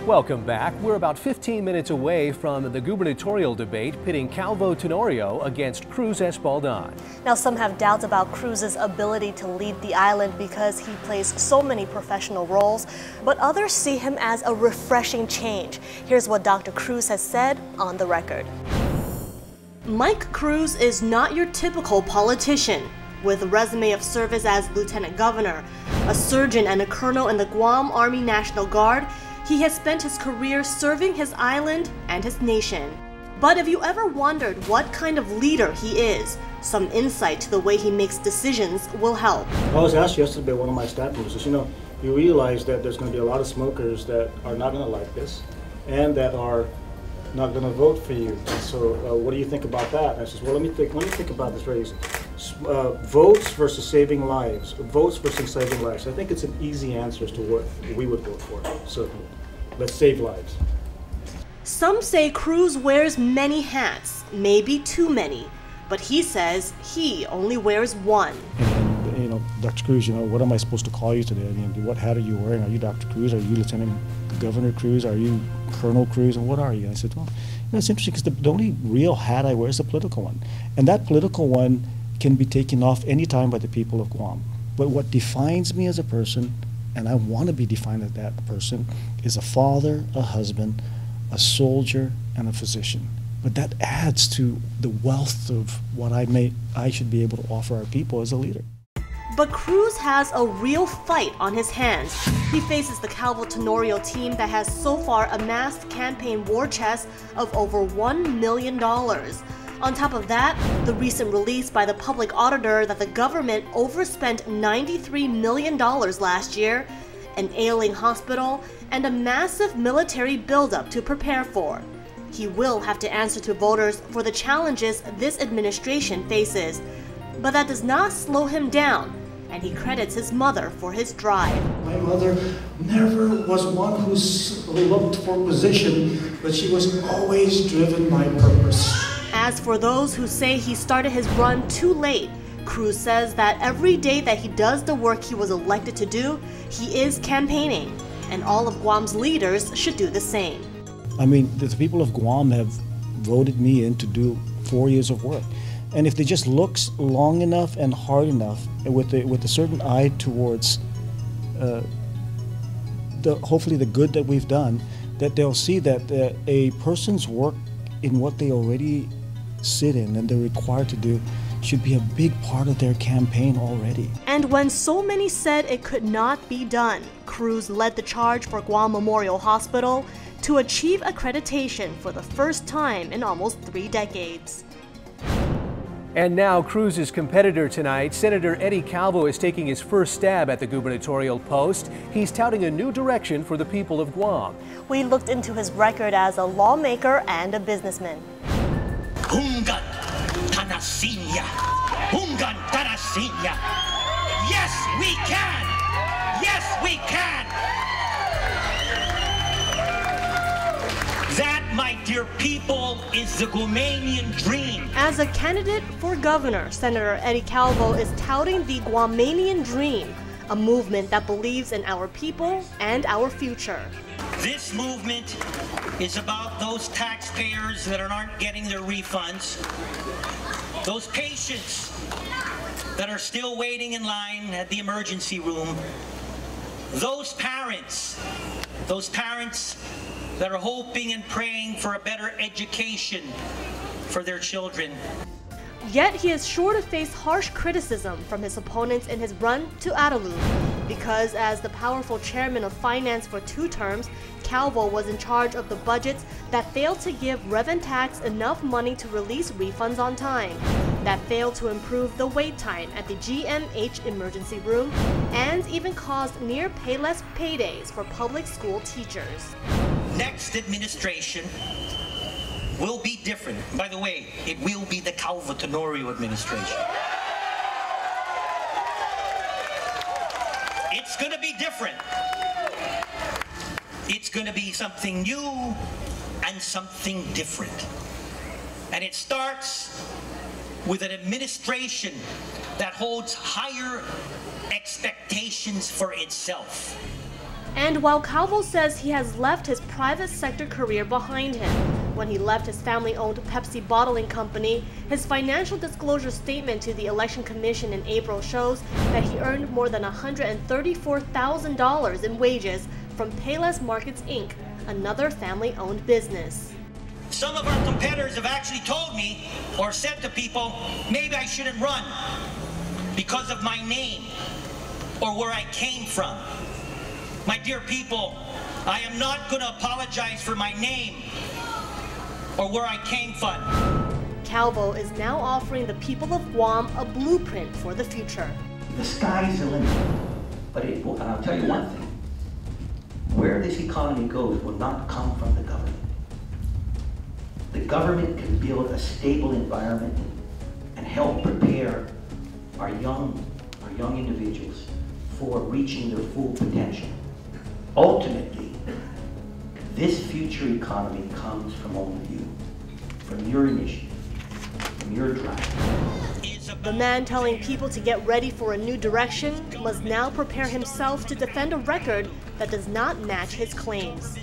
Welcome back. We're about 15 minutes away from the gubernatorial debate pitting Calvo Tenorio against Cruz Espaldon. Now, some have doubts about Cruz's ability to lead the island because he plays so many professional roles, but others see him as a refreshing change. Here's what Dr. Cruz has said on the record. Mike Cruz is not your typical politician. With a resume of service as lieutenant governor, a surgeon and a colonel in the Guam Army National Guard, he has spent his career serving his island and his nation. But if you ever wondered what kind of leader he is, some insight to the way he makes decisions will help. I was asked yesterday by one of my staff members, you realize that there's going to be a lot of smokers that are not going to like this and that are not going to vote for you. And so what do you think about that? And I said, well, let me think about this very easy. Votes versus saving lives. Votes versus saving lives. I think it's an easy answer as to what we would vote for, certainly. Let's save lives. Some say Cruz wears many hats, maybe too many, but he says he only wears one. And, Dr. Cruz, what am I supposed to call you today? I mean, what hat are you wearing? Are you Dr. Cruz? Are you Lieutenant Governor Cruz? Are you Colonel Cruz? And what are you? And I said, well, it's interesting because the only real hat I wear is the political one. And that political one can be taken off any time by the people of Guam. But what defines me as a person, and I want to be defined as that person, is a father, a husband, a soldier, and a physician. But that adds to the wealth of what I should be able to offer our people as a leader. But Cruz has a real fight on his hands. He faces the Calvo Tenorio team that has so far amassed campaign war chests of over $1 million. On top of that, the recent release by the public auditor that the government overspent $93 million last year, an ailing hospital, and a massive military buildup to prepare for. He will have to answer to voters for the challenges this administration faces. But that does not slow him down, and he credits his mother for his drive. My mother never was one who looked for position, but she was always driven by purpose. As for those who say he started his run too late, Cruz says that every day that he does the work he was elected to do, he is campaigning, and all of Guam's leaders should do the same. I mean, the people of Guam have voted me in to do 4 years of work. And if they just look long enough and hard enough, with a certain eye towards hopefully the good that we've done, that they'll see that a person's work in what they already sit in and they're required to do should be a big part of their campaign already. And when so many said it could not be done, Cruz led the charge for Guam Memorial Hospital to achieve accreditation for the first time in almost 3 decades. And now Cruz's competitor tonight, Senator Eddie Calvo, is taking his first stab at the gubernatorial post. He's touting a new direction for the people of Guam. We looked into his record as a lawmaker and a businessman. Hungan Tanasinya. Hungan Tanasinya. Yes, we can. Yes, we can. That, my dear people, is the Guamanian dream. As a candidate for governor, Senator Eddie Calvo is touting the Guamanian dream, a movement that believes in our people and our future. This movement is about those taxpayers that aren't getting their refunds, those patients that are still waiting in line at the emergency room, those parents that are hoping and praying for a better education for their children. Yet he is sure to face harsh criticism from his opponents in his run to Atalud, because as the powerful chairman of finance for 2 terms, Calvo was in charge of the budgets that failed to give Reventax enough money to release refunds on time, that failed to improve the wait time at the GMH emergency room, and even caused near payless paydays for public school teachers. Next administration will be different. By the way, it will be the Calvo Tenorio administration. It's going to be different. It's going to be something new and something different. And it starts with an administration that holds higher expectations for itself. And while Calvo says he has left his private sector career behind him, when he left his family-owned Pepsi bottling company, his financial disclosure statement to the Election Commission in April shows that he earned more than $134,000 in wages from Payless Markets Inc., another family-owned business. Some of our competitors have actually told me or said to people, maybe I shouldn't run because of my name or where I came from. My dear people, I am not going to apologize for my name or where I came from. Calvo is now offering the people of Guam a blueprint for the future. The sky's the limit. But I'll tell you one thing. Where this economy goes will not come from the government. The government can build a stable environment and help prepare our young individuals for reaching their full potential. Ultimately, this future economy comes from all of you, from your initiative, from your drive. The man telling people to get ready for a new direction must now prepare himself to defend a record that does not match his claims.